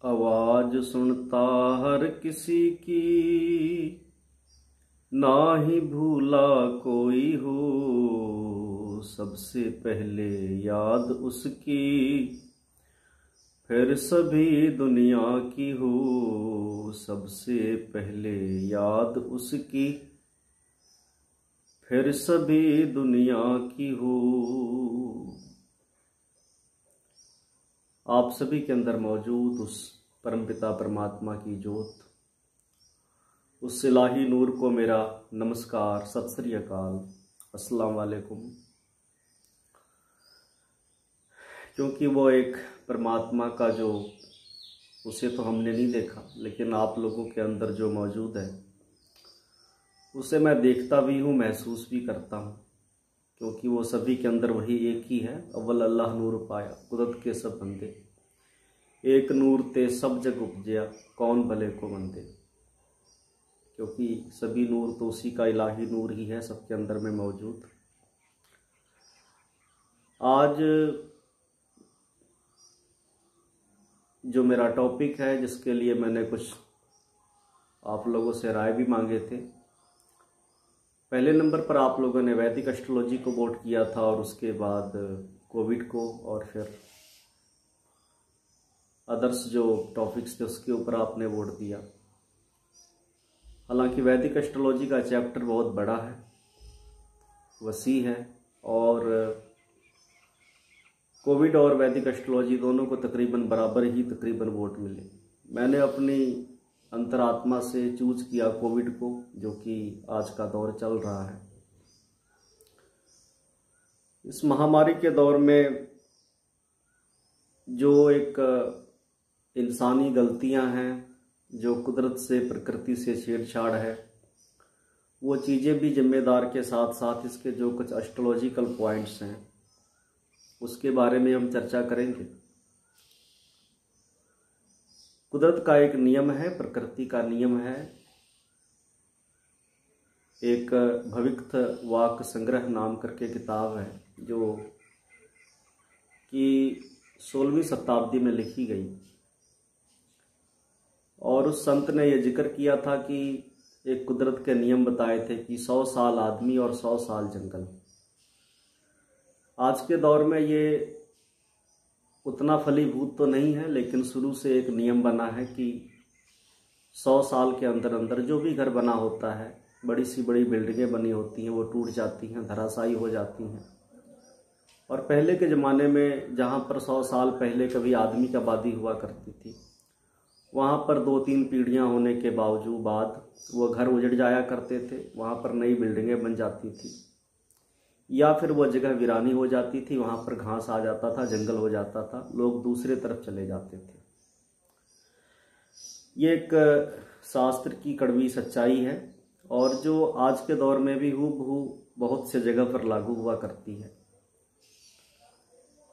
आवाज सुनता हर किसी की, ना ही भूला कोई हो। सबसे पहले याद उसकी, फिर सभी दुनिया की हो। सबसे पहले याद उसकी, फिर सभी दुनिया की हो। आप सभी के अंदर मौजूद उस परमपिता परमात्मा की ज्योत, उस इलाही नूर को मेरा नमस्कार, सत श्री अकाल, अस्सलाम वालेकुम। क्योंकि वो एक परमात्मा का जो, उसे तो हमने नहीं देखा, लेकिन आप लोगों के अंदर जो मौजूद है उसे मैं देखता भी हूँ, महसूस भी करता हूँ। क्योंकि वो सभी के अंदर वही एक ही है। अव्वल अल्लाह नूर पाया, कुदरत के सब बंदे। एक नूर ते सब जग उपजया, कौन भले को मंदे। क्योंकि सभी नूर तो उसी का इलाही नूर ही है, सबके अंदर में मौजूद। आज जो मेरा टॉपिक है, जिसके लिए मैंने कुछ आप लोगों से राय भी मांगे थे। पहले नंबर पर आप लोगों ने वैदिक एस्ट्रोलॉजी को वोट किया था, और उसके बाद कोविड को, और फिर अदर्स जो टॉपिक्स थे उसके ऊपर आपने वोट दिया। हालांकि वैदिक एस्ट्रोलॉजी का चैप्टर बहुत बड़ा है, वसी है, और कोविड और वैदिक एस्ट्रोलॉजी दोनों को तकरीबन बराबर ही तकरीबन वोट मिले। मैंने अपनी अंतरात्मा से चूज किया कोविड को, जो कि आज का दौर चल रहा है। इस महामारी के दौर में जो एक इंसानी गलतियां हैं, जो कुदरत से, प्रकृति से छेड़छाड़ है, वो चीज़ें भी जिम्मेदार के साथ साथ इसके जो कुछ एस्ट्रोलॉजिकल पॉइंट्स हैं उसके बारे में हम चर्चा करेंगे। कुदरत का एक नियम है, प्रकृति का नियम है। एक भविक्त वाक संग्रह नाम करके किताब है, जो कि 16वीं शताब्दी में लिखी गई। और उस संत ने यह जिक्र किया था कि एक कुदरत के नियम बताए थे कि 100 साल आदमी और 100 साल जंगल। आज के दौर में ये उतना फलीभूत तो नहीं है, लेकिन शुरू से एक नियम बना है कि 100 साल के अंदर अंदर जो भी घर बना होता है, बड़ी सी बड़ी बिल्डिंगें बनी होती हैं, वो टूट जाती हैं, धराशायी हो जाती हैं। और पहले के ज़माने में जहाँ पर 100 साल पहले कभी आदमी की आबादी हुआ करती थी, वहाँ पर 2-3 पीढ़ियाँ होने के बाद वो घर उजड़ जाया करते थे, वहाँ पर नई बिल्डिंगें बन जाती थी, या फिर वो जगह वीरानी हो जाती थी, वहाँ पर घास आ जाता था, जंगल हो जाता था, लोग दूसरे तरफ चले जाते थे। ये एक शास्त्र की कड़वी सच्चाई है, और जो आज के दौर में भी हूबहू बहुत से जगह पर लागू हुआ करती है।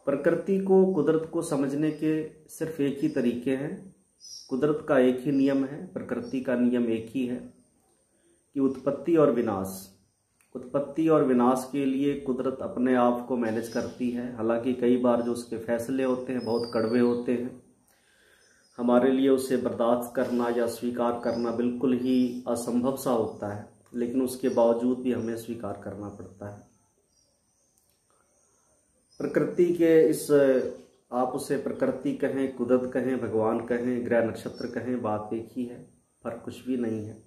प्रकृति को, कुदरत को समझने के सिर्फ एक ही तरीके हैं। कुदरत का एक ही नियम है, प्रकृति का नियम एक ही है कि उत्पत्ति और विनाश। उत्पत्ति और विनाश के लिए कुदरत अपने आप को मैनेज करती है। हालांकि कई बार जो उसके फैसले होते हैं बहुत कड़वे होते हैं, हमारे लिए उसे बर्दाश्त करना या स्वीकार करना बिल्कुल ही असंभव सा होता है, लेकिन उसके बावजूद भी हमें स्वीकार करना पड़ता है। प्रकृति के इस, आप उसे प्रकृति कहें, कुदरत कहें, भगवान कहें, ग्रह नक्षत्र कहें, बात एक ही है, फर्क कुछ भी नहीं है।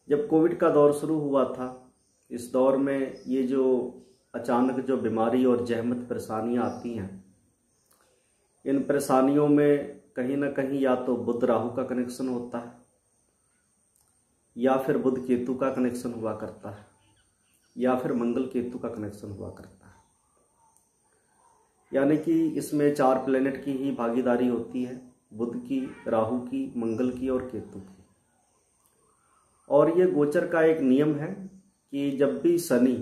जब कोविड का दौर शुरू हुआ था, इस दौर में ये जो अचानक जो बीमारी और जहमत परेशानियां आती हैं, इन परेशानियों में कहीं ना कहीं या तो बुध राहु का कनेक्शन होता है, या फिर बुध केतु का कनेक्शन हुआ करता है, या फिर मंगल केतु का कनेक्शन हुआ करता है। यानी कि इसमें 4 प्लेनेट की ही भागीदारी होती है, बुध की, राहु की, मंगल की और केतु की। और ये गोचर का एक नियम है कि जब भी शनि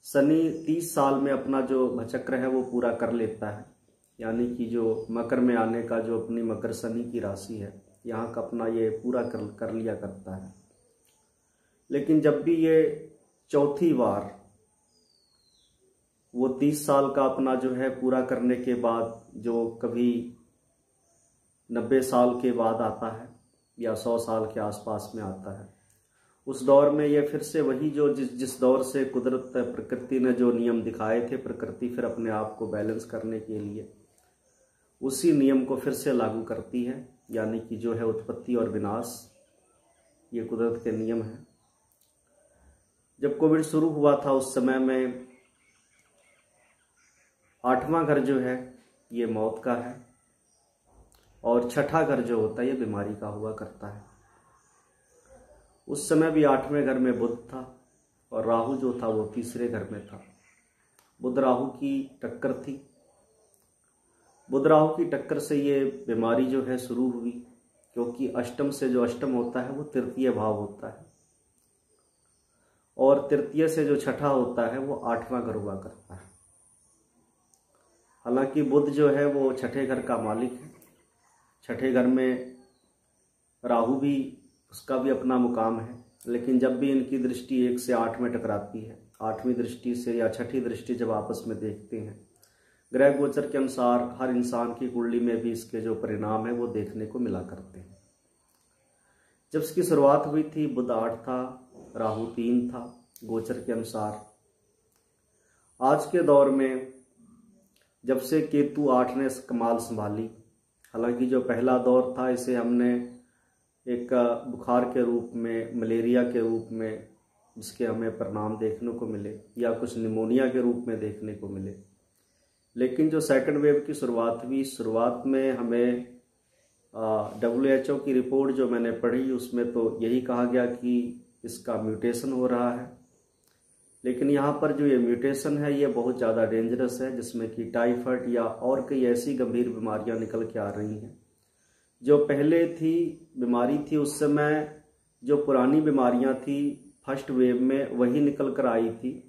30 साल में अपना जो भचक्र है वो पूरा कर लेता है, यानी कि जो मकर में आने का जो अपनी मकर शनि की राशि है, यहाँ का अपना ये पूरा कर लिया करता है। लेकिन जब भी ये चौथी बार वो 30 साल का अपना जो है पूरा करने के बाद जो कभी 90 साल के बाद आता है या 100 साल के आसपास में आता है। उस दौर में ये फिर से वही जो जिस दौर से कुदरत प्रकृति ने जो नियम दिखाए थे, प्रकृति फिर अपने आप को बैलेंस करने के लिए उसी नियम को फिर से लागू करती है, यानी कि जो है उत्पत्ति और विनाश, ये कुदरत के नियम हैं। जब कोविड शुरू हुआ था उस समय में 8वां घर जो है ये मौत का है और 6ठा घर जो होता है ये बीमारी का हुआ करता है। उस समय भी 8वें घर में बुध था और राहु जो था वो तीसरे घर में था। बुध राहु की टक्कर थी। बुध राहु की टक्कर से ये बीमारी जो है शुरू हुई, क्योंकि अष्टम से जो अष्टम होता है वो तृतीय भाव होता है और तृतीय से जो 6ठा होता है वो 8वां घर हुआ करता है। हालांकि बुध जो है वो 6ठे घर का मालिक है। 6ठे घर में राहु भी, उसका भी अपना मुकाम है, लेकिन जब भी इनकी दृष्टि 1 से 8 में टकराती है, 8वीं दृष्टि से या 6ठी दृष्टि जब आपस में देखते हैं, ग्रह गोचर के अनुसार हर इंसान की कुंडली में भी इसके जो परिणाम है वो देखने को मिला करते हैं। जब इसकी शुरुआत हुई थी बुध 8 था, राहु 3 था गोचर के अनुसार। आज के दौर में जब से केतु 8 ने कमाल संभाली, हालांकि जो पहला दौर था इसे हमने एक बुखार के रूप में, मलेरिया के रूप में जिसके हमें परिणाम देखने को मिले, या कुछ निमोनिया के रूप में देखने को मिले। लेकिन जो सेकंड वेव की शुरुआत हुई, शुरुआत में हमें WHO की रिपोर्ट जो मैंने पढ़ी उसमें तो यही कहा गया कि इसका म्यूटेशन हो रहा है। लेकिन यहाँ पर जो ये म्यूटेशन है ये बहुत ज़्यादा डेंजरस है, जिसमें कि टाइफाइड या और कई ऐसी गंभीर बीमारियाँ निकल के आ रही हैं। जो पहले बीमारी थी उस समय जो पुरानी बीमारियां थी फर्स्ट वेव में वही निकल कर आई थी,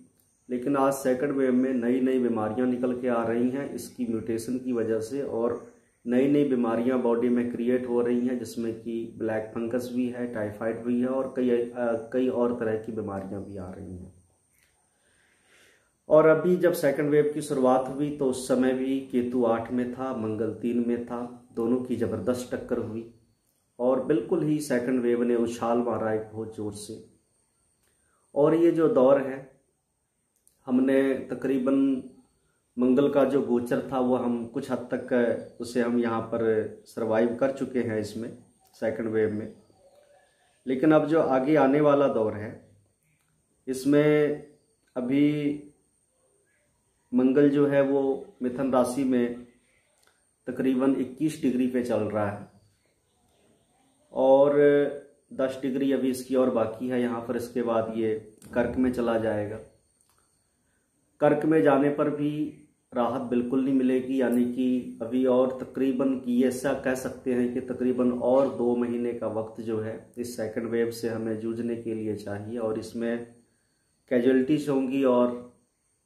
लेकिन आज सेकंड वेव में नई नई बीमारियां निकल के आ रही हैं इसकी म्यूटेशन की वजह से, और नई नई बीमारियां बॉडी में क्रिएट हो रही हैं, जिसमें कि ब्लैक फंगस भी है, टाइफाइड भी है और कई और तरह की बीमारियां भी आ रही हैं। और अभी जब सेकंड वेव की शुरुआत हुई तो उस समय भी केतु 8 में था, मंगल 3 में था, दोनों की जबरदस्त टक्कर हुई और बिल्कुल ही सेकंड वेव ने उछाल मारा एक बहुत जोर से। और ये जो दौर है, हमने तकरीबन मंगल का जो गोचर था वो हम कुछ हद तक उसे हम यहाँ पर सरवाइव कर चुके हैं इसमें सेकंड वेव में। लेकिन अब जो आगे आने वाला दौर है इसमें अभी मंगल जो है वो मिथुन राशि में तकरीबन 21 डिग्री पे चल रहा है और 10 डिग्री अभी इसकी और बाकी है यहाँ पर। इसके बाद ये कर्क में चला जाएगा। कर्क में जाने पर भी राहत बिल्कुल नहीं मिलेगी, यानी कि अभी और तकरीबन की ऐसा कह सकते हैं कि तकरीबन और 2 महीने का वक्त जो है इस सेकंड वेव से हमें जूझने के लिए चाहिए। और इसमें कैजुअलिटीज होंगी और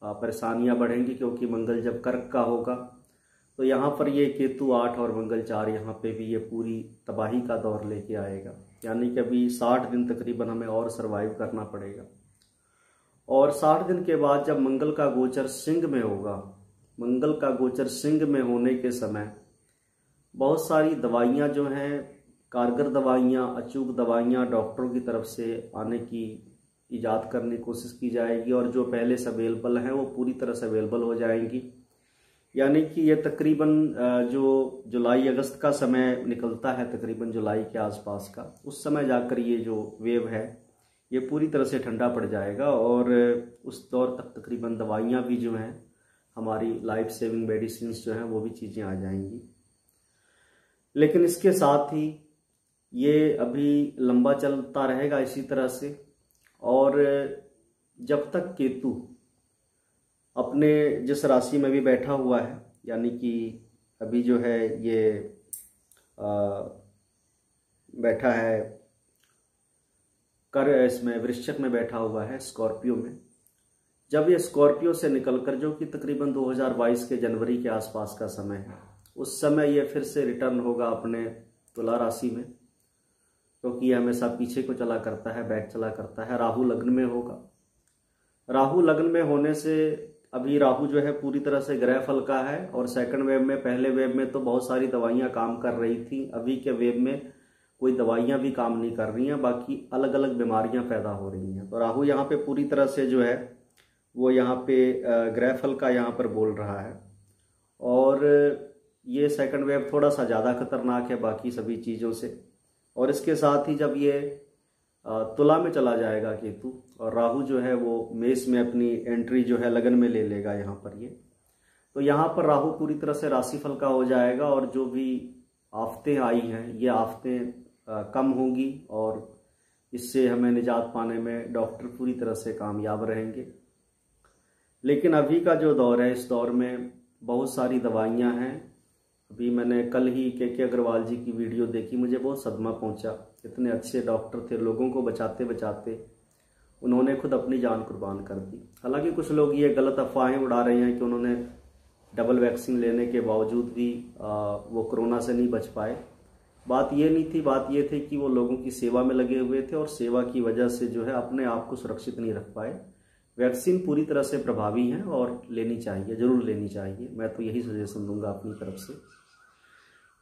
परेशानियां बढ़ेंगी, क्योंकि मंगल जब कर्क का होगा तो यहाँ पर ये केतु 8 और मंगल 4 यहाँ पे भी ये पूरी तबाही का दौर लेके आएगा। यानी कि अभी 60 दिन तकरीबन हमें और सरवाइव करना पड़ेगा। और 60 दिन के बाद जब मंगल का गोचर सिंह में होगा, मंगल का गोचर सिंह में होने के समय बहुत सारी दवाइयाँ जो हैं, कारगर दवाइयाँ, अचूक दवाइयाँ डॉक्टरों की तरफ से आने की इजाद करने की कोशिश की जाएगी और जो पहले से अवेलेबल हैं वो पूरी तरह से अवेलेबल हो जाएंगी। यानी कि ये तकरीबन जो जुलाई अगस्त का समय निकलता है, तकरीबन जुलाई के आसपास का, उस समय जाकर ये जो वेव है ये पूरी तरह से ठंडा पड़ जाएगा और उस दौर तक तकरीबन दवाइयाँ भी जो हैं, हमारी लाइफ सेविंग मेडिसिन जो हैं वो भी चीज़ें आ जाएंगी। लेकिन इसके साथ ही ये अभी लंबा चलता रहेगा इसी तरह से, और जब तक केतु अपने जिस राशि में भी बैठा हुआ है, यानी कि अभी जो है ये बैठा है इसमें वृश्चिक में बैठा हुआ है, स्कॉर्पियो में। जब ये स्कॉर्पियो से निकलकर, जो कि तकरीबन 2022 के जनवरी के आसपास का समय है, उस समय ये फिर से रिटर्न होगा अपने तुला राशि में, क्योंकि ये हमेशा पीछे को चला करता है, बैक चला करता है। राहु लग्न में होगा। राहु लग्न में होने से अभी राहु जो है पूरी तरह से ग्रह फल का है, और सेकंड वेव में, पहले वेव में तो बहुत सारी दवाइयां काम कर रही थी, अभी के वेव में कोई दवाइयां भी काम नहीं कर रही हैं, बाकी अलग अलग बीमारियां पैदा हो रही हैं। तो राहु यहाँ पे पूरी तरह से जो है वो यहाँ पे ग्रह फल का यहाँ पर बोल रहा है, और ये सेकंड वेव थोड़ा सा ज़्यादा खतरनाक है बाकी सभी चीज़ों से। और इसके साथ ही जब ये तुला में चला जाएगा केतु, और राहु जो है वो मेष में अपनी एंट्री जो है लगन में ले लेगा यहाँ पर ये, तो यहाँ पर राहु पूरी तरह से राशिफल का हो जाएगा, और जो भी आफतें आई हैं ये आफतें कम होंगी, और इससे हमें निजात पाने में डॉक्टर पूरी तरह से कामयाब रहेंगे। लेकिन अभी का जो दौर है, इस दौर में बहुत सारी दवाइयाँ हैं। अभी मैंने कल ही के अग्रवाल जी की वीडियो देखी, मुझे बहुत सदमा पहुंचा। इतने अच्छे डॉक्टर थे, लोगों को बचाते बचाते उन्होंने खुद अपनी जान कुर्बान कर दी। हालांकि कुछ लोग ये गलत अफवाहें उड़ा रहे हैं कि उन्होंने डबल वैक्सीन लेने के बावजूद भी वो कोरोना से नहीं बच पाए। बात ये नहीं थी, बात ये थी कि वो लोगों की सेवा में लगे हुए थे, और सेवा की वजह से जो है अपने आप को सुरक्षित नहीं रख पाए। वैक्सीन पूरी तरह से प्रभावी है और लेनी चाहिए, जरूर लेनी चाहिए। मैं तो यही सजेशन दूंगा अपनी तरफ से।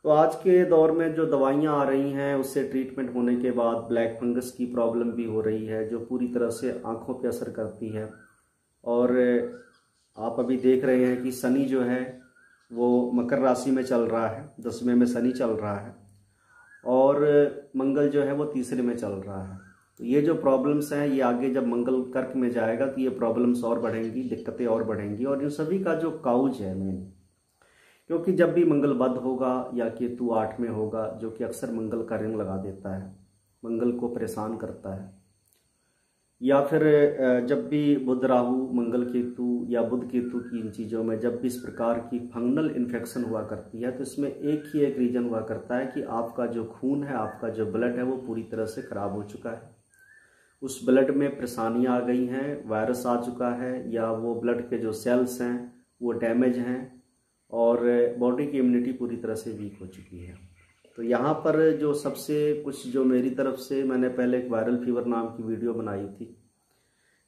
तो आज के दौर में जो दवाइयां आ रही हैं उससे ट्रीटमेंट होने के बाद ब्लैक फंगस की प्रॉब्लम भी हो रही है, जो पूरी तरह से आंखों पे असर करती है। और आप अभी देख रहे हैं कि शनि जो है वो मकर राशि में चल रहा है, 10वें में शनि चल रहा है, और मंगल जो है वो तीसरे में चल रहा है। तो ये जो प्रॉब्लम्स हैं ये आगे जब मंगल कर्क में जाएगा तो ये प्रॉब्लम्स और बढ़ेंगी, दिक्कतें और बढ़ेंगी। और इन सभी का जो काउज है मेन, क्योंकि जब भी मंगल बद होगा या केतु 8 में होगा, जो कि अक्सर मंगल का रिंग लगा देता है, मंगल को परेशान करता है, या फिर जब भी बुध राहु मंगल केतु या बुध केतु की इन चीज़ों में जब भी इस प्रकार की फंगल इन्फेक्शन हुआ करती है, तो इसमें एक ही एक रीजन हुआ करता है कि आपका जो खून है, आपका जो ब्लड है वो पूरी तरह से खराब हो चुका है। उस ब्लड में परेशानियाँ आ गई हैं, वायरस आ चुका है, या वो ब्लड के जो सेल्स हैं वो डैमेज हैं, और बॉडी की इम्यूनिटी पूरी तरह से वीक हो चुकी है। तो यहाँ पर जो सबसे कुछ जो मेरी तरफ से, मैंने पहले एक वायरल फीवर नाम की वीडियो बनाई थी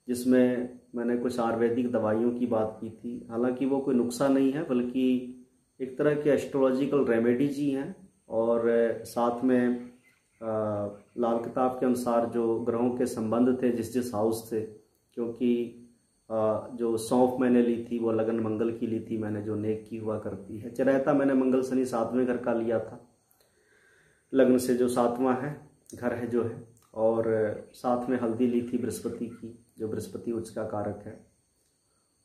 जिसमें मैंने कुछ आयुर्वेदिक दवाइयों की बात की थी। हालांकि वो कोई नुस्खा नहीं है, बल्कि एक तरह के एस्ट्रोलॉजिकल रेमेडीज ही हैं, और साथ में लाल किताब के अनुसार जो ग्रहों के संबंध थे जिस जिस हाउस से, क्योंकि जो सौंफ मैंने ली थी वो लगन मंगल की ली थी मैंने, जो नेक की हुआ करती है। चरैता मैंने मंगल शनि 7वें घर का लिया था, लग्न से जो 7वां है घर है जो है, और साथ में हल्दी ली थी बृहस्पति की, जो बृहस्पति उच्च का कारक है,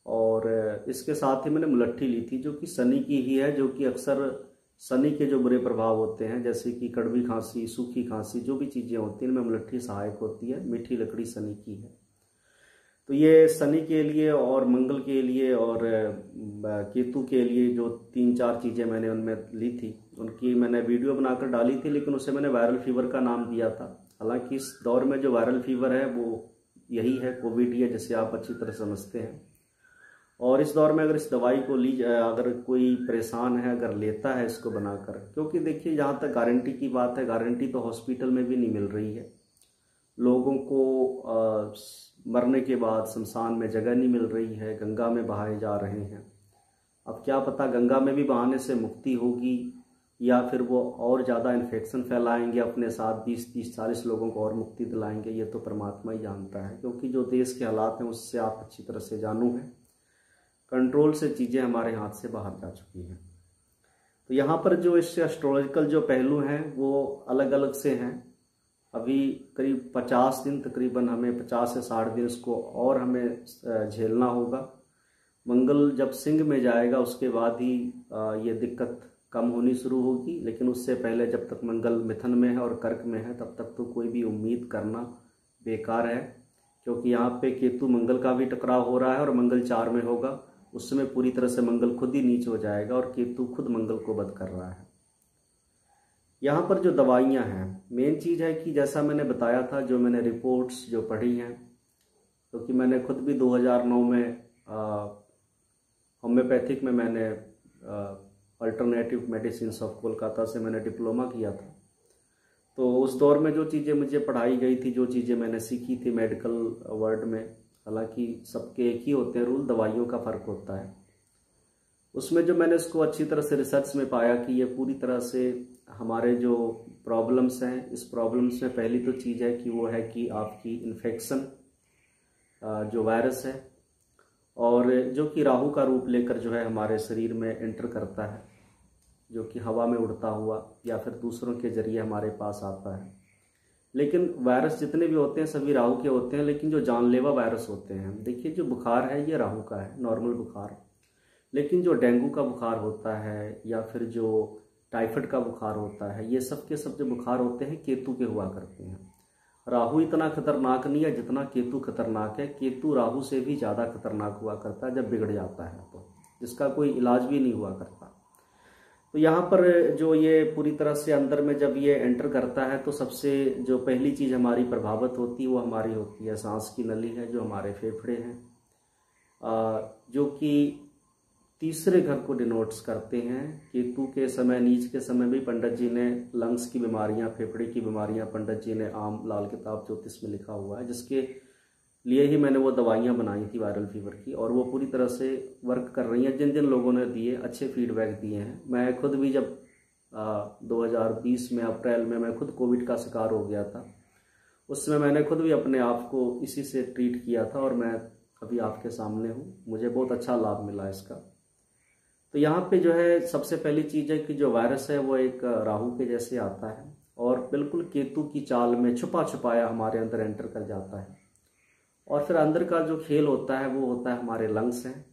और इसके साथ ही मैंने मुलट्ठी ली थी जो कि शनि की ही है, जो कि अक्सर शनि के जो बुरे प्रभाव होते हैं जैसे कि कड़वी खांसी, सूखी खांसी, जो भी चीज़ें होती हैं इनमें मुलट्ठी सहायक होती है। मीठी लकड़ी शनि की है। तो ये शनि के लिए और मंगल के लिए और केतु के लिए जो 3-4 चीज़ें मैंने उनमें ली थी, उनकी मैंने वीडियो बनाकर डाली थी, लेकिन उसे मैंने वायरल फीवर का नाम दिया था। हालांकि इस दौर में जो वायरल फीवर है वो यही है, कोविड ही है, जिसे आप अच्छी तरह समझते हैं। और इस दौर में अगर इस दवाई को अगर कोई परेशान है, अगर लेता है इसको बनाकर, क्योंकि देखिए जहाँ तक गारंटी की बात है, गारंटी तो हॉस्पिटल में भी नहीं मिल रही है। लोगों को मरने के बाद शमशान में जगह नहीं मिल रही है, गंगा में बहाए जा रहे हैं। अब क्या पता गंगा में भी बहाने से मुक्ति होगी, या फिर वो और ज़्यादा इन्फेक्शन फैलाएंगे अपने साथ, 20-30-40 लोगों को और मुक्ति दिलाएंगे, ये तो परमात्मा ही जानता है। क्योंकि जो देश के हालात हैं उससे आप अच्छी तरह से जानू हैं, कंट्रोल से चीज़ें हमारे हाथ से बाहर जा चुकी हैं। तो यहाँ पर जो इससे एस्ट्रोलॉजिकल जो पहलू हैं वो अलग अलग से हैं। अभी करीब 50 दिन, तकरीबन हमें 50 से 60 दिन इसको और हमें झेलना होगा। मंगल जब सिंह में जाएगा उसके बाद ही ये दिक्कत कम होनी शुरू होगी, लेकिन उससे पहले जब तक मंगल मिथुन में है और कर्क में है तब तक तो कोई भी उम्मीद करना बेकार है। क्योंकि यहाँ पे केतु मंगल का भी टकराव हो रहा है, और मंगल 4 में होगा, उस समय पूरी तरह से मंगल खुद ही नीच हो जाएगा और केतु खुद मंगल को वध कर रहा है। यहाँ पर जो दवाइयाँ हैं, मेन चीज़ है कि जैसा मैंने बताया था, जो मैंने रिपोर्ट्स जो पढ़ी हैं, क्योंकि मैंने खुद भी 2009 में होम्योपैथिक में मैंने अल्टरनेटिव मेडिसिन ऑफ कोलकाता से मैंने डिप्लोमा किया था। तो उस दौर में जो चीज़ें मुझे पढ़ाई गई थी, जो चीज़ें मैंने सीखी थी मेडिकल वर्ल्ड में, हालांकि सबके एक ही होते हैं रूल, दवाइयों का फ़र्क होता है। उसमें जो मैंने इसको अच्छी तरह से रिसर्च में पाया कि ये पूरी तरह से हमारे जो प्रॉब्लम्स हैं, इस प्रॉब्लम्स में पहली तो चीज़ है कि वो है कि आपकी इन्फेक्शन जो वायरस है, और जो कि राहु का रूप लेकर जो है हमारे शरीर में एंटर करता है, जो कि हवा में उड़ता हुआ या फिर दूसरों के जरिए हमारे पास आता है। लेकिन वायरस जितने भी होते हैं सभी राहु के होते हैं, लेकिन जो जानलेवा वायरस होते हैं, देखिए जो बुखार है ये राहु का है, नॉर्मल बुखार। लेकिन जो डेंगू का बुखार होता है या फिर जो टाइफाइड का बुखार होता है, ये सब के सब जो बुखार होते हैं केतु के हुआ करते हैं। राहु इतना खतरनाक नहीं है जितना केतु खतरनाक है। केतु राहु से भी ज़्यादा खतरनाक हुआ करता है जब बिगड़ जाता है, तो जिसका कोई इलाज भी नहीं हुआ करता। तो यहाँ पर जो ये पूरी तरह से अंदर में जब ये एंटर करता है तो सबसे जो पहली चीज़ हमारी प्रभावित होती है वो हमारी होती है सांस की नली है, जो हमारे फेफड़े हैं, जो कि तीसरे घर को डिनोट्स करते हैं। केतु के समय, नीच के समय भी पंडित जी ने लंग्स की बीमारियां, फेफड़े की बीमारियां पंडित जी ने आम लाल किताब ज्योतिष में लिखा हुआ है, जिसके लिए ही मैंने वो दवाइयां बनाई थी वायरल फीवर की, और वो पूरी तरह से वर्क कर रही हैं। जिन जिन लोगों ने दिए अच्छे फीडबैक दिए हैं। मैं खुद भी जब 2020 में अप्रैल में मैं खुद कोविड का शिकार हो गया था, उस समय मैंने खुद भी अपने आप को इसी से ट्रीट किया था, और मैं अभी आपके सामने हूँ। मुझे बहुत अच्छा लाभ मिला इसका। तो यहाँ पे जो है सबसे पहली चीज़ है कि जो वायरस है वो एक राहु के जैसे आता है और बिल्कुल केतु की चाल में छुपा छुपाया हमारे अंदर एंटर कर जाता है। और फिर अंदर का जो खेल होता है वो होता है हमारे लंग्स हैं,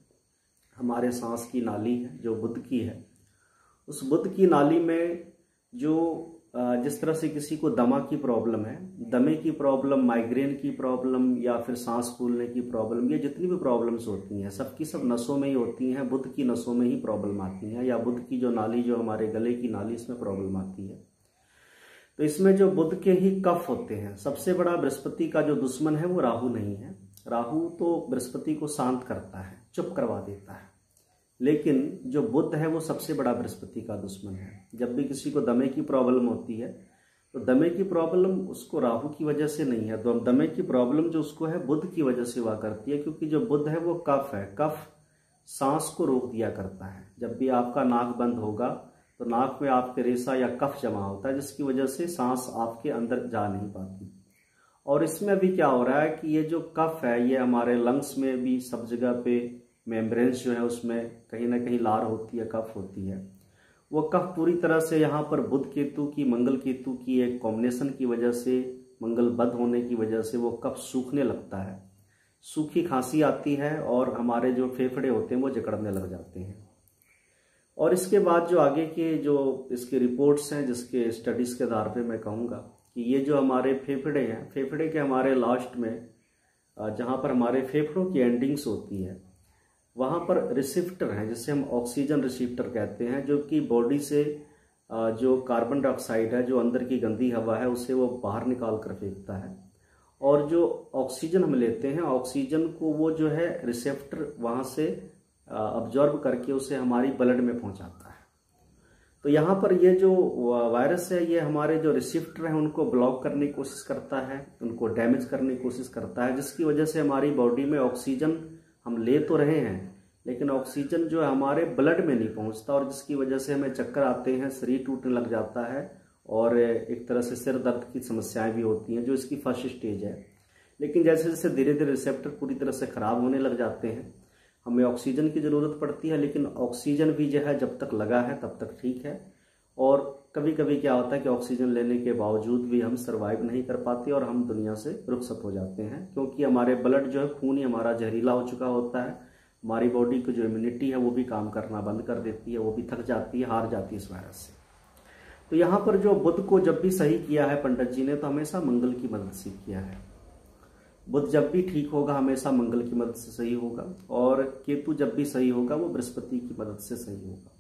हमारे सांस की नाली है जो बुध की है। उस बुध की नाली में जो जिस तरह से किसी को दमा की प्रॉब्लम है, दमे की प्रॉब्लम, माइग्रेन की प्रॉब्लम या फिर सांस फूलने की प्रॉब्लम, ये जितनी भी प्रॉब्लम्स होती हैं सबकी सब नसों में ही होती हैं, बुध की नसों में ही प्रॉब्लम आती हैं, या बुध की जो नाली, जो हमारे गले की नाली, इसमें प्रॉब्लम आती है। तो इसमें जो बुध के ही कफ होते हैं, सबसे बड़ा बृहस्पति का जो दुश्मन है वो राहु नहीं है। राहु तो बृहस्पति को शांत करता है, चुप करवा देता है, लेकिन जो बुध है वो सबसे बड़ा बृहस्पति का दुश्मन है। जब भी किसी को दमे की प्रॉब्लम होती है तो दमे की प्रॉब्लम उसको राहु की वजह से नहीं है, तो दमे की प्रॉब्लम जो उसको है बुध की वजह से हुआ करती है, क्योंकि जो बुध है वो कफ है। कफ सांस को रोक दिया करता है। जब भी आपका नाक बंद होगा तो नाक में आपके रेशा या कफ जमा होता है, जिसकी वजह से सांस आपके अंदर जा नहीं पाती। और इसमें अभी क्या हो रहा है कि ये जो कफ है ये हमारे लंग्स में भी सब जगह पे मेम्ब्रेन्स जो है उसमें कहीं ना कहीं लार होती है, कफ होती है। वो कफ पूरी तरह से यहाँ पर बुध केतु की, मंगल केतु की एक कॉम्बिनेशन की वजह से, मंगल बद होने की वजह से वो कफ सूखने लगता है, सूखी खांसी आती है और हमारे जो फेफड़े होते हैं वो जकड़ने लग जाते हैं। और इसके बाद जो आगे के जो इसके रिपोर्ट्स हैं, जिसके स्टडीज़ के आधार पे मैं कहूँगा कि ये जो हमारे फेफड़े हैं, फेफड़े के हमारे लास्ट में जहाँ पर हमारे फेफड़ों की एंडिंग्स होती है वहाँ पर रिसिप्टर हैं, जिसे हम ऑक्सीजन रिसिप्टर कहते हैं, जो कि बॉडी से जो कार्बन डाइऑक्साइड है, जो अंदर की गंदी हवा है, उसे वो बाहर निकाल कर फेंकता है। और जो ऑक्सीजन हम लेते हैं, ऑक्सीजन को वो जो है रिसेप्टर वहाँ से अब्जॉर्ब करके उसे हमारी ब्लड में पहुँचाता है। तो यहाँ पर ये जो वायरस है ये हमारे जो रिसेप्टर हैं उनको ब्लॉक करने की कोशिश करता है, उनको डैमेज करने की कोशिश करता है, जिसकी वजह से हमारी बॉडी में ऑक्सीजन हम ले तो रहे हैं लेकिन ऑक्सीजन जो है हमारे ब्लड में नहीं पहुंचता, और जिसकी वजह से हमें चक्कर आते हैं, शरीर टूटने लग जाता है और एक तरह से सिर दर्द की समस्याएं भी होती हैं, जो इसकी फर्स्ट स्टेज है। लेकिन जैसे जैसे धीरे धीरे रिसेप्टर पूरी तरह से ख़राब होने लग जाते हैं, हमें ऑक्सीजन की ज़रूरत पड़ती है, लेकिन ऑक्सीजन भी जो है जब तक लगा है तब तक ठीक है। और कभी कभी क्या होता है कि ऑक्सीजन लेने के बावजूद भी हम सर्वाइव नहीं कर पाते और हम दुनिया से रुखसत हो जाते हैं, क्योंकि हमारे ब्लड जो है, खून ही हमारा जहरीला हो चुका होता है। हमारी बॉडी की जो इम्यूनिटी है वो भी काम करना बंद कर देती है, वो भी थक जाती है, हार जाती है इस वायरस से। तो यहाँ पर जो बुध को जब भी सही किया है पंडित जी ने, तो हमेशा मंगल की मदद से किया है। बुध जब भी ठीक होगा हमेशा मंगल की मदद से सही होगा, और केतु जब भी सही होगा वो बृहस्पति की मदद से सही होगा।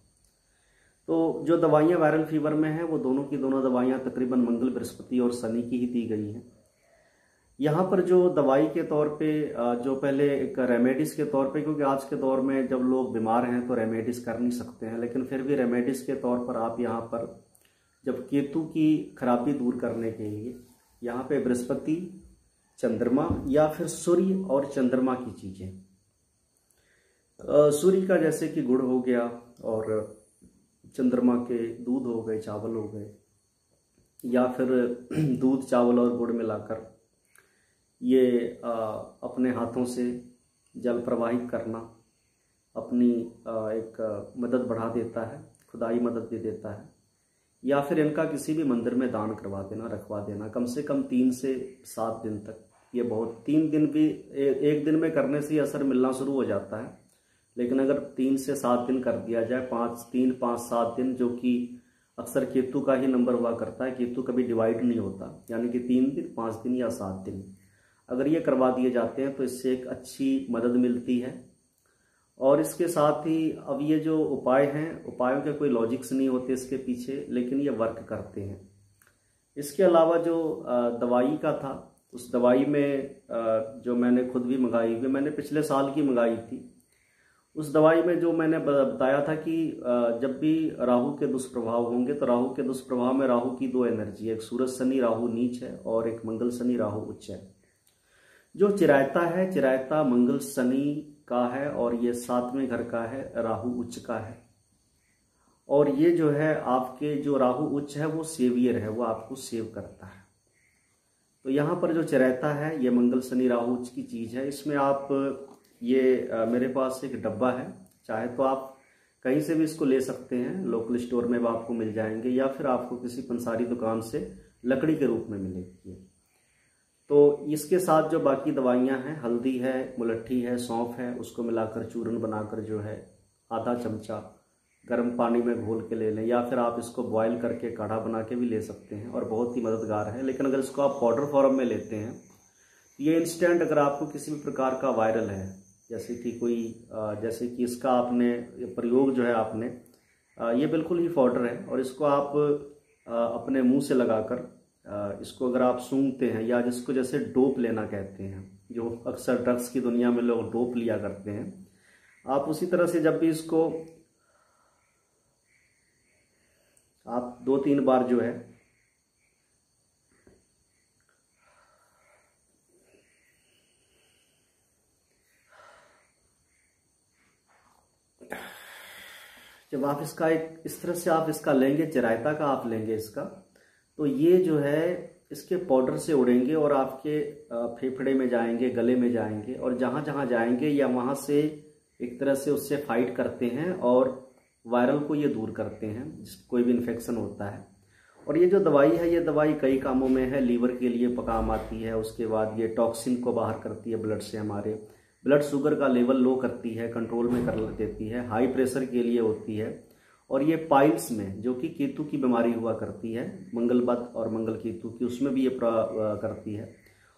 तो जो दवाइयाँ वायरल फीवर में हैं वो दोनों की दोनों दवाइयाँ तकरीबन मंगल, बृहस्पति और शनि की ही दी गई हैं। यहाँ पर जो दवाई के तौर पे जो पहले एक रेमेडीज के तौर पे, क्योंकि आज के दौर में जब लोग बीमार हैं तो रेमेडीज कर नहीं सकते हैं, लेकिन फिर भी रेमेडीज के तौर पर आप यहाँ पर जब केतु की खराबी दूर करने के लिए यहाँ पे बृहस्पति, चंद्रमा या फिर सूर्य और चंद्रमा की चीजें। सूर्य का जैसे कि गुड़ हो गया और चंद्रमा के दूध हो गए, चावल हो गए, या फिर दूध चावल और गुड़ मिलाकर ये अपने हाथों से जल प्रवाहित करना अपनी एक मदद बढ़ा देता है, खुदाई मदद भी देता है। या फिर इनका किसी भी मंदिर में दान करवा देना, रखवा देना, कम से कम 3 से 7 दिन तक। ये बहुत 3 दिन भी एक दिन में करने से असर मिलना शुरू हो जाता है, लेकिन अगर 3 से 7 दिन कर दिया जाए, 3, 5, 7 दिन, जो कि अक्सर केतु का ही नंबर हुआ करता है, केतु कभी डिवाइड नहीं होता, यानी कि 3 दिन, 5 दिन या 7 दिन अगर ये करवा दिए जाते हैं तो इससे एक अच्छी मदद मिलती है। और इसके साथ ही अब ये जो उपाय हैं, उपायों के कोई लॉजिक्स नहीं होते इसके पीछे, लेकिन ये वर्क करते हैं। इसके अलावा जो दवाई का था, उस दवाई में जो मैंने खुद भी मंगाई हुई, मैंने पिछले साल की मंगाई थी, उस दवाई में जो मैंने बताया था कि जब भी राहु के दुष्प्रभाव होंगे तो राहु के दुष्प्रभाव में राहु की 2 एनर्जी है, एक सूरज शनि राहु नीच है और एक मंगल शनि राहु उच्च है। जो चिरायता है, चिरायता मंगल शनि का है और ये 7वें घर का है, राहु उच्च का है। और ये जो है आपके जो राहु उच्च है वो सेवियर है, वो आपको सेव करता है। तो यहाँ पर जो चिरायता है ये मंगल शनि राहु उच्च की चीज है। इसमें आप ये मेरे पास एक डब्बा है, चाहे तो आप कहीं से भी इसको ले सकते हैं, लोकल स्टोर में भी आपको मिल जाएंगे, या फिर आपको किसी पंसारी दुकान से लकड़ी के रूप में मिलेगी। तो इसके साथ जो बाकी दवाइयाँ हैं, हल्दी है, मुलट्ठी है, सौंफ है, उसको मिलाकर चूर्ण बनाकर जो है आधा चमचा गर्म पानी में घोल के ले लें, या फिर आप इसको बॉयल करके काढ़ा बना के भी ले सकते हैं और बहुत ही मददगार है। लेकिन अगर इसको आप पाउडर फॉर्म में लेते हैं, ये इंस्टेंट अगर आपको किसी भी प्रकार का वायरल है, जैसे कि कोई जैसे कि इसका आपने प्रयोग जो है आपने ये बिल्कुल ही पाउडर है, और इसको आप अपने मुंह से लगाकर इसको अगर आप सूंघते हैं, या जिसको जैसे डोप लेना कहते हैं, जो अक्सर ड्रग्स की दुनिया में लोग डोप लिया करते हैं, आप उसी तरह से जब भी इसको आप 2-3 बार जो है जब आप इसका एक इस तरह से आप इसका लेंगे, चिरायता का आप लेंगे इसका, तो ये जो है इसके पाउडर से उड़ेंगे और आपके फेफड़े में जाएंगे, गले में जाएंगे, और जहाँ जहाँ जाएंगे या वहाँ से एक तरह से उससे फाइट करते हैं और वायरल को ये दूर करते हैं, कोई भी इन्फेक्शन होता है। और ये जो दवाई है, ये दवाई कई कामों में है। लीवर के लिए काम आती है, उसके बाद ये टॉक्सिन को बाहर करती है ब्लड से, हमारे ब्लड शुगर का लेवल लो करती है, कंट्रोल में कर देती है, हाई प्रेशर के लिए होती है। और ये पाइल्स में, जो कि केतु की बीमारी हुआ करती है, मंगलबत और मंगल केतु की, उसमें भी ये करती है।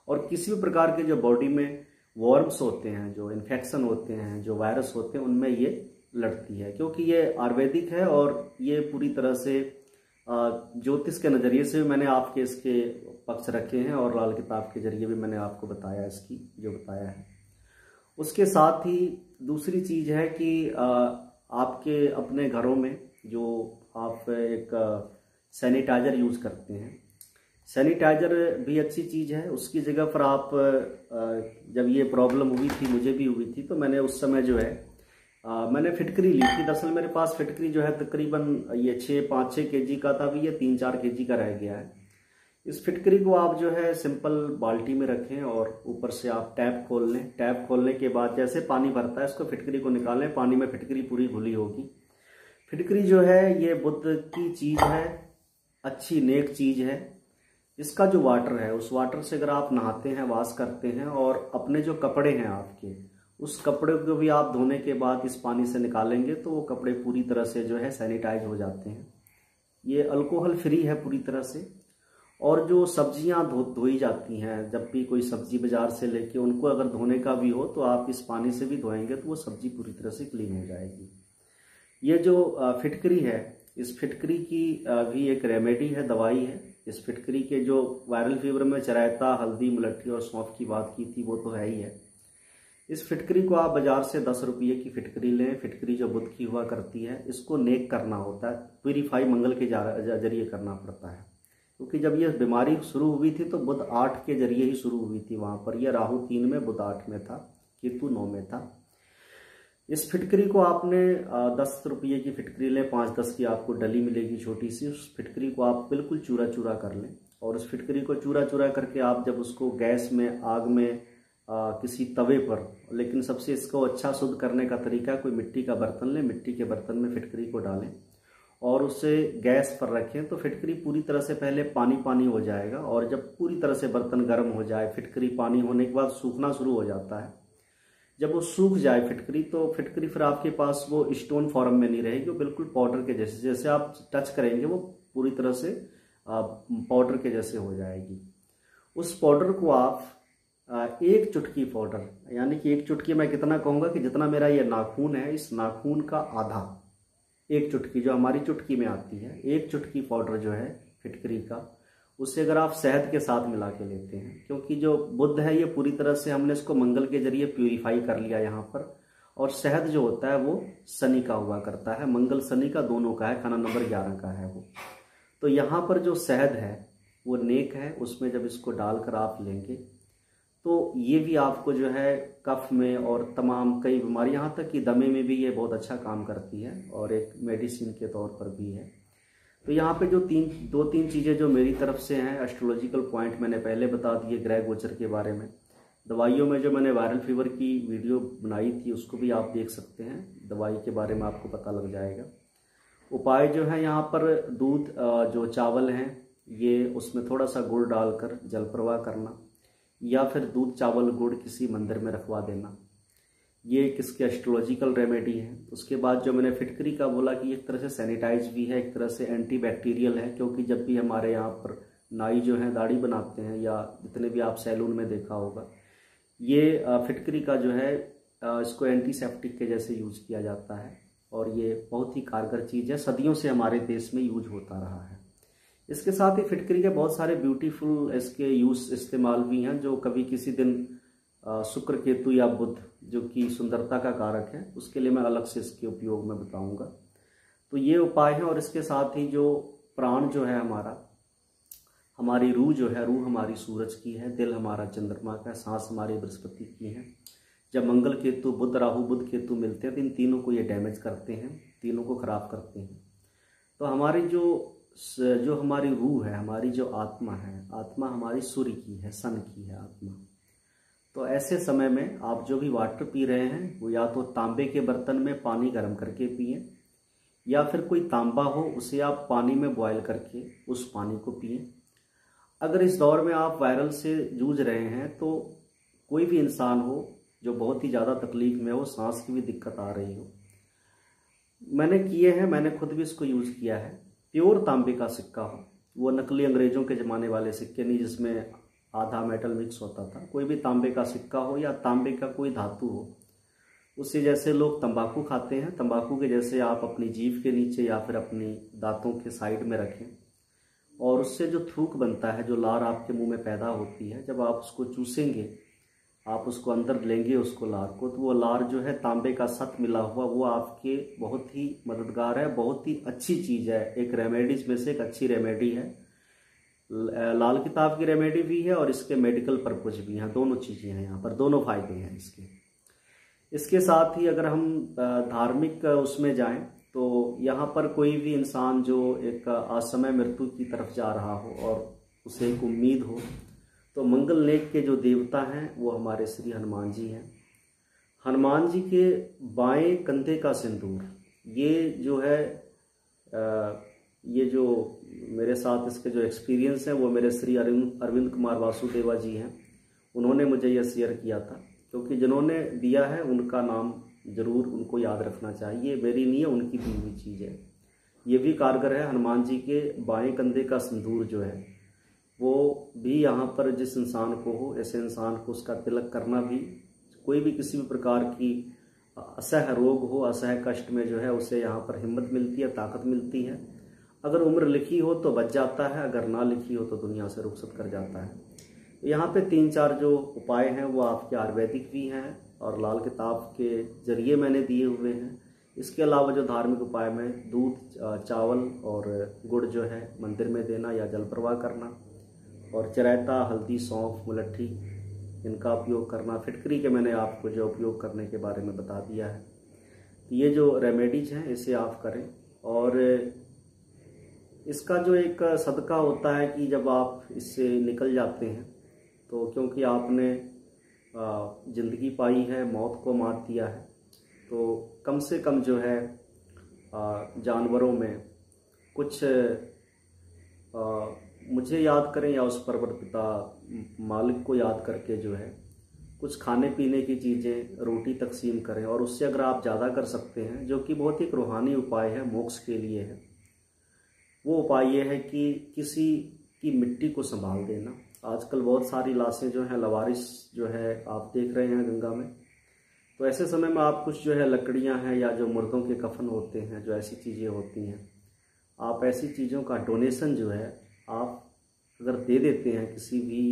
और किसी भी प्रकार के जो बॉडी में वॉर्म्स होते हैं, जो इन्फेक्शन होते हैं, जो वायरस होते हैं, उनमें ये लड़ती है, क्योंकि ये आयुर्वेदिक है। और ये पूरी तरह से ज्योतिष के नज़रिए से भी मैंने आपके इसके पक्ष रखे हैं, और लाल किताब के जरिए भी मैंने आपको बताया, इसकी जो बताया है। उसके साथ ही दूसरी चीज़ है कि आपके अपने घरों में जो आप एक सैनिटाइज़र यूज़ करते हैं, सैनिटाइज़र भी अच्छी चीज़ है। उसकी जगह पर आप जब ये प्रॉब्लम हुई थी, मुझे भी हुई थी, तो मैंने उस समय जो है मैंने फिटकरी ली थी। दरअसल मेरे पास फिटकरी जो है तकरीबन ये 5-6 केजी का था, अभी ये 3-4 केजी का रह गया है। इस फिटकरी को आप जो है सिंपल बाल्टी में रखें और ऊपर से आप टैप खोल लें। टैप खोलने के बाद जैसे पानी भरता है, इसको फिटकरी को निकालें, पानी में फिटकरी पूरी घुली होगी। फिटकरी जो है ये बुद्ध की चीज़ है, अच्छी नेक चीज़ है। इसका जो वाटर है, उस वाटर से अगर आप नहाते हैं, वाश करते हैं, और अपने जो कपड़े हैं आपके, उस कपड़े को भी आप धोने के बाद इस पानी से निकालेंगे तो वो कपड़े पूरी तरह से जो है सैनिटाइज हो जाते हैं। ये अल्कोहल फ्री है पूरी तरह से। और जो सब्जियां धोई जाती हैं, जब भी कोई सब्जी बाजार से लेके, उनको अगर धोने का भी हो तो आप इस पानी से भी धोएंगे तो वो सब्जी पूरी तरह से क्लीन हो जाएगी। ये जो फिटकरी है, इस फिटकरी की भी एक रेमेडी है, दवाई है। इस फिटकरी के जो वायरल फीवर में चिरायता, हल्दी, मुलट्ठी और सौंफ की बात की थी, वो तो है ही है। इस फिटकरी को आप बाजार से 10 रुपये की फिटकरी लें। फिटकरी जो बुध की हुआ करती है, इसको नेक करना होता है, प्यूरीफाई मंगल के जरिए करना पड़ता है। क्योंकि जब ये बीमारी शुरू हुई थी तो बुध 8 के जरिए ही शुरू हुई थी वहाँ पर। यह राहु 3 में, बुध 8 में था, केतु 9 में था। इस फिटकरी को आपने 10 रुपये की फिटकरी लें, 5-10 की आपको डली मिलेगी छोटी सी। उस फिटकरी को आप बिल्कुल चूरा चूरा कर लें, और उस फिटकरी को चूरा चूरा करके आप जब उसको गैस में, आग में, किसी तवे पर, लेकिन सबसे इसको अच्छा शुद्ध करने का तरीका, कोई मिट्टी का बर्तन लें, मिट्टी के बर्तन में फिटकरी को डालें और उसे गैस पर रखें। तो फिटकरी पूरी तरह से पहले पानी पानी हो जाएगा, और जब पूरी तरह से बर्तन गर्म हो जाए, फिटकरी पानी होने के बाद सूखना शुरू हो जाता है। जब वो सूख जाए फिटकरी, तो फिटकरी फिर आपके पास वो स्टोन फॉर्म में नहीं रहेगी, वो बिल्कुल पाउडर के जैसे, जैसे आप टच करेंगे वो पूरी तरह से पाउडर के जैसे हो जाएगी। उस पाउडर को आप 1 चुटकी पाउडर, यानी कि 1 चुटकी मैं कितना कहूँगा कि जितना मेरा ये नाखून है, इस नाखून का आधा, 1 चुटकी जो हमारी चुटकी में आती है, 1 चुटकी पाउडर जो है फिटकरी का, उससे अगर आप शहद के साथ मिला के लेते हैं, क्योंकि जो बुध है ये पूरी तरह से हमने इसको मंगल के जरिए प्यूरिफाई कर लिया यहाँ पर, और शहद जो होता है वो शनि का हुआ करता है, मंगल शनि का दोनों का है, खाना नंबर 11 का है वो। तो यहाँ पर जो शहद है वो नेक है, उसमें जब इसको डालकर आप लेंगे तो ये भी आपको जो है कफ में और तमाम कई बीमारी, यहाँ तक कि दमे में भी ये बहुत अच्छा काम करती है, और एक मेडिसिन के तौर पर भी है। तो यहाँ पे जो 2-3 चीज़ें जो मेरी तरफ से हैं, एस्ट्रोलॉजिकल पॉइंट मैंने पहले बता दिए ग्रह गोचर के बारे में। दवाइयों में जो मैंने वायरल फीवर की वीडियो बनाई थी उसको भी आप देख सकते हैं, दवाई के बारे में आपको पता लग जाएगा। उपाय जो है यहाँ पर, दूध जो चावल हैं ये, उसमें थोड़ा सा गुड़ डालकर जल प्रवाह करना, या फिर दूध चावल गुड़ किसी मंदिर में रखवा देना, ये किसके एस्ट्रोलॉजिकल रेमेडी है। उसके बाद जो मैंने फिटकरी का बोला कि एक तरह से सैनिटाइज भी है, एक तरह से एंटीबैक्टीरियल है, क्योंकि जब भी हमारे यहाँ पर नाई जो है दाढ़ी बनाते हैं, या जितने भी आप सैलून में देखा होगा, ये फिटकरी का जो है इसको एंटीसेप्टिक के जैसे यूज किया जाता है, और ये बहुत ही कारगर चीज़ है, सदियों से हमारे देश में यूज होता रहा है। इसके साथ ही फिटकरी के बहुत सारे ब्यूटीफुल इसके यूज इस्तेमाल भी हैं, जो कभी किसी दिन शुक्र, केतु या बुध जो कि सुंदरता का कारक है, उसके लिए मैं अलग से इसके उपयोग में बताऊंगा। तो ये उपाय है, और इसके साथ ही जो प्राण जो है हमारा, हमारी रूह जो है, रूह हमारी सूरज की है, दिल हमारा चंद्रमा का, सांस हमारी बृहस्पति की है। जब मंगल केतु, बुध राहु, बुध केतु मिलते हैं तो इन तीनों को ये डैमेज करते हैं, तीनों को खराब करते हैं। तो हमारी जो हमारी रूह है, हमारी जो आत्मा है, आत्मा हमारी सूर्य की है, सन की है आत्मा। तो ऐसे समय में आप जो भी वाटर पी रहे हैं वो या तो तांबे के बर्तन में पानी गर्म करके पिएं, या फिर कोई तांबा हो उसे आप पानी में बॉयल करके उस पानी को पिएं। अगर इस दौर में आप वायरल से जूझ रहे हैं, तो कोई भी इंसान हो जो बहुत ही ज़्यादा तकलीफ में हो, सांस की भी दिक्कत आ रही हो, मैंने किए हैं, मैंने खुद भी इसको यूज़ किया है। प्योर तांबे का सिक्का हो, वो नकली अंग्रेजों के ज़माने वाले सिक्के नहीं जिसमें आधा मेटल मिक्स होता था, कोई भी तांबे का सिक्का हो या तांबे का कोई धातु हो, उससे जैसे लोग तंबाकू खाते हैं, तंबाकू के जैसे आप अपनी जीभ के नीचे या फिर अपनी दांतों के साइड में रखें, और उससे जो थूक बनता है, जो लार आपके मुंह में पैदा होती है, जब आप उसको चूसेंगे, आप उसको अंदर लेंगे उसको लार को, तो वो लार जो है तांबे का सत मिला हुआ, वो आपके बहुत ही मददगार है, बहुत ही अच्छी चीज़ है, एक रेमेडीज में से एक अच्छी रेमेडी है। लाल किताब की रेमेडी भी है और इसके मेडिकल पर्पज भी हैं, दोनों चीज़ें हैं यहाँ पर, दोनों फायदे हैं इसके। इसके साथ ही अगर हम धार्मिक उसमें जाएं, तो यहाँ पर कोई भी इंसान जो एक असमय मृत्यु की तरफ जा रहा हो और उसे एक उम्मीद हो, तो मंगल लेख के जो देवता हैं वो हमारे श्री हनुमान जी हैं। हनुमान जी के बाएं कंधे का सिंदूर, ये जो है ये जो मेरे साथ इसके जो एक्सपीरियंस है वो मेरे श्री अरविंद कुमार वासुदेवा जी हैं, उन्होंने मुझे यह शेयर किया था, क्योंकि जिन्होंने दिया है उनका नाम जरूर उनको याद रखना चाहिए, मेरी नहीं है, उनकी दी हुई चीज़ है। ये भी कारगर है। हनुमान जी के बाएं कंधे का सिंदूर जो है वो भी यहाँ पर जिस इंसान को हो, ऐसे इंसान को उसका तिलक करना भी, कोई भी किसी भी प्रकार की असह रोग हो, असह कष्ट में जो है उसे यहाँ पर हिम्मत मिलती है, ताकत मिलती है। अगर उम्र लिखी हो तो बच जाता है, अगर ना लिखी हो तो दुनिया से रुखसत कर जाता है। यहाँ पे 3-4 जो उपाय हैं वो आपके आयुर्वेदिक भी हैं और लाल किताब के जरिए मैंने दिए हुए हैं। इसके अलावा जो धार्मिक उपाय में दूध, चावल और गुड़ जो है मंदिर में देना या जल प्रवाह करना, और चिरायता, हल्दी, सौंफ, मुलट्ठी इनका उपयोग करना। फिटकरी के मैंने आपको जो उपयोग करने के बारे में बता दिया है। तो ये जो रेमेडीज हैं इसे आप करें। और इसका जो एक सदका होता है कि जब आप इससे निकल जाते हैं तो क्योंकि आपने ज़िंदगी पाई है, मौत को मात दिया है, तो कम से कम जो है जानवरों में कुछ मुझे याद करें या उस परवरपिता मालिक को याद करके जो है कुछ खाने पीने की चीज़ें, रोटी तकसीम करें। और उससे अगर आप ज़्यादा कर सकते हैं, जो कि बहुत ही रूहानी उपाय है, मोक्ष के लिए है, वो उपाय ये है कि किसी की मिट्टी को संभाल देना। आजकल बहुत सारी लाशें जो हैं लवारिस जो है आप देख रहे हैं गंगा में, तो ऐसे समय में आप कुछ जो है लकड़ियां हैं या जो मुर्दों के कफन होते हैं, जो ऐसी चीज़ें होती हैं, आप ऐसी चीज़ों का डोनेशन जो है आप अगर दे देते हैं किसी भी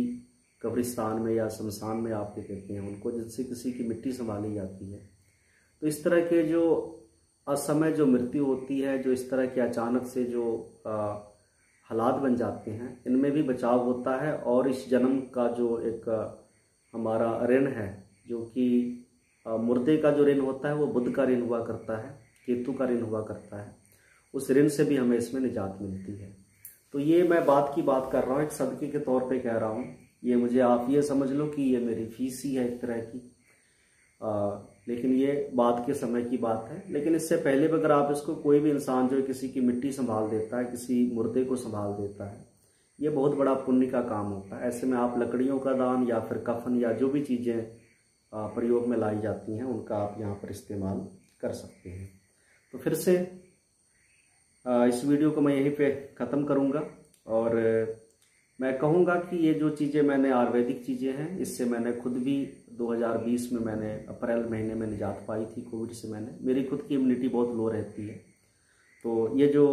कब्रिस्तान में या शमशान में आप दे देते हैं उनको, जिनसे किसी की मिट्टी संभाली जाती है, तो इस तरह के जो असमय जो मृत्यु होती है, जो इस तरह के अचानक से जो हालात बन जाते हैं, इनमें भी बचाव होता है। और इस जन्म का जो एक हमारा ऋण है, जो कि मुर्दे का जो ऋण होता है वो बुध का ऋण हुआ करता है, केतु का ऋण हुआ करता है, उस ऋण से भी हमें इसमें निजात मिलती है। तो ये मैं बात की बात कर रहा हूँ, एक सदके के तौर पे कह रहा हूँ। ये मुझे आप ये समझ लो कि ये मेरी फीस ही है एक तरह की, लेकिन ये बाद के समय की बात है। लेकिन इससे पहले भी अगर आप इसको, कोई भी इंसान जो किसी की मिट्टी संभाल देता है, किसी मुर्दे को संभाल देता है, ये बहुत बड़ा पुण्य का काम होता है। ऐसे में आप लकड़ियों का दान या फिर कफन या जो भी चीज़ें प्रयोग में लाई जाती हैं उनका आप यहाँ पर इस्तेमाल कर सकते हैं। तो फिर से इस वीडियो को मैं यहीं पे ख़त्म करूँगा और मैं कहूँगा कि ये जो चीज़ें मैंने आयुर्वेदिक चीज़ें हैं, इससे मैंने खुद भी 2020 में मैंने अप्रैल महीने में निजात पाई थी कोविड से। मेरी खुद की इम्यूनिटी बहुत लो रहती है, तो ये जो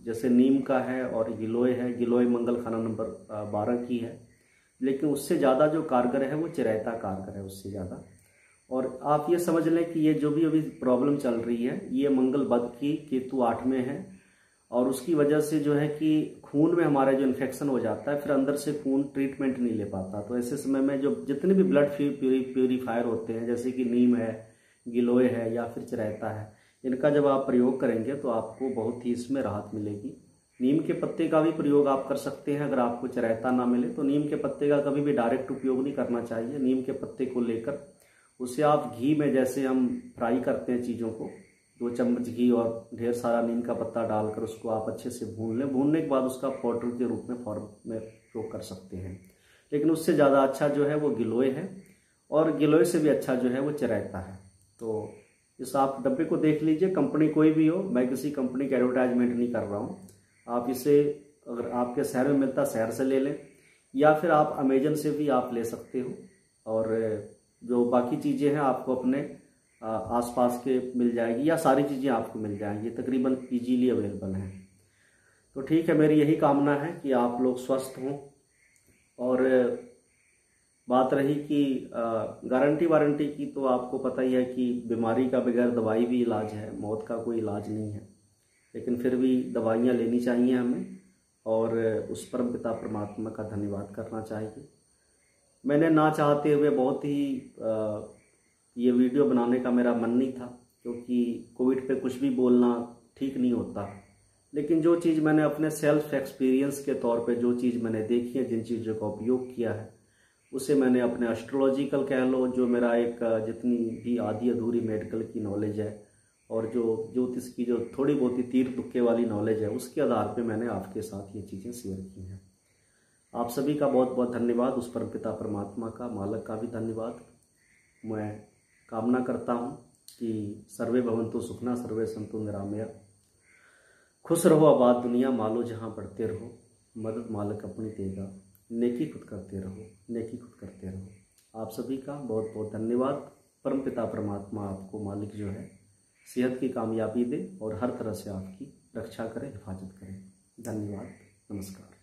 जैसे नीम का है और गिलोय है, गिलोय मंगल खाना नंबर 12 की है, लेकिन उससे ज़्यादा जो कारगर है वो चिरायता कारगर है उससे ज़्यादा। और आप ये समझ लें कि ये जो भी अभी प्रॉब्लम चल रही है, ये मंगल बद की, केतु 8 में है, और उसकी वजह से जो है कि खून में हमारा जो इन्फेक्शन हो जाता है, फिर अंदर से खून ट्रीटमेंट नहीं ले पाता। तो ऐसे समय में जो जितने भी ब्लड प्यूरीफायर होते हैं, जैसे कि नीम है, गिलोय है या फिर चिरायता है, इनका जब आप प्रयोग करेंगे तो आपको बहुत ही इसमें राहत मिलेगी। नीम के पत्ते का भी प्रयोग आप कर सकते हैं। अगर आपको चिरायता ना मिले तो नीम के पत्ते का कभी भी डायरेक्ट उपयोग नहीं करना चाहिए। नीम के पत्ते को लेकर उसे आप घी में, जैसे हम फ्राई करते हैं चीज़ों को, 2 चम्मच घी और ढेर सारा नीम का पत्ता डालकर उसको आप अच्छे से भून लें। भूनने के बाद उसका पाउडर के रूप में फॉर्म में प्रयोग कर सकते हैं। लेकिन उससे ज़्यादा अच्छा जो है वो गिलोय है, और गिलोय से भी अच्छा जो है वो चिरायता है। तो इस आप डब्बे को देख लीजिए, कंपनी कोई भी हो, मैं किसी कंपनी का एडवर्टाइजमेंट नहीं कर रहा हूँ। आप इसे अगर आपके शहर में मिलता शहर से ले लें, या फिर आप अमेजन से भी आप ले सकते हो। और जो बाकी चीज़ें हैं आपको अपने आसपास के मिल जाएगी, या सारी चीज़ें आपको मिल जाएंगी, तकरीबन इजीली अवेलेबल हैं। तो ठीक है, मेरी यही कामना है कि आप लोग स्वस्थ हों। और बात रही कि गारंटी वारंटी की, तो आपको पता ही है कि बीमारी का बगैर दवाई भी इलाज है, मौत का कोई इलाज नहीं है। लेकिन फिर भी दवाइयाँ लेनी चाहिए हमें, और उस परम पिता परमात्मा का धन्यवाद करना चाहिए। मैंने ना चाहते हुए बहुत ही ये वीडियो बनाने का मेरा मन नहीं था, क्योंकि कोविड पे कुछ भी बोलना ठीक नहीं होता। लेकिन जो चीज़ मैंने अपने सेल्फ एक्सपीरियंस के तौर पे जो चीज़ मैंने देखी है, जिन चीज़ों का उपयोग किया है, उसे मैंने अपने एस्ट्रोलॉजिकल कह लो, जो मेरा एक जितनी भी आधी अधूरी मेडिकल की नॉलेज है, और जो ज्योतिष की जो थोड़ी बहुत ही तीर तुक्के वाली नॉलेज है, उसके आधार पे मैंने आपके साथ ये चीज़ें शेयर की हैं। आप सभी का बहुत बहुत धन्यवाद। उस परमपिता परमात्मा का, मालक का भी धन्यवाद। मैं कामना करता हूँ कि सर्वे भवन्तु सुखना, सर्वे सन्तु निरामया। खुश रहो आबाद दुनिया, मालो जहाँ बढ़ते रहो, मदद मालक अपनी देगा, नेकी खुद करते रहो, नेकी खुद करते रहो। आप सभी का बहुत बहुत धन्यवाद। परमपिता परमात्मा आपको मालिक जो है सेहत की कामयाबी दे और हर तरह से आपकी रक्षा करें, हिफाजत करें। धन्यवाद, नमस्कार।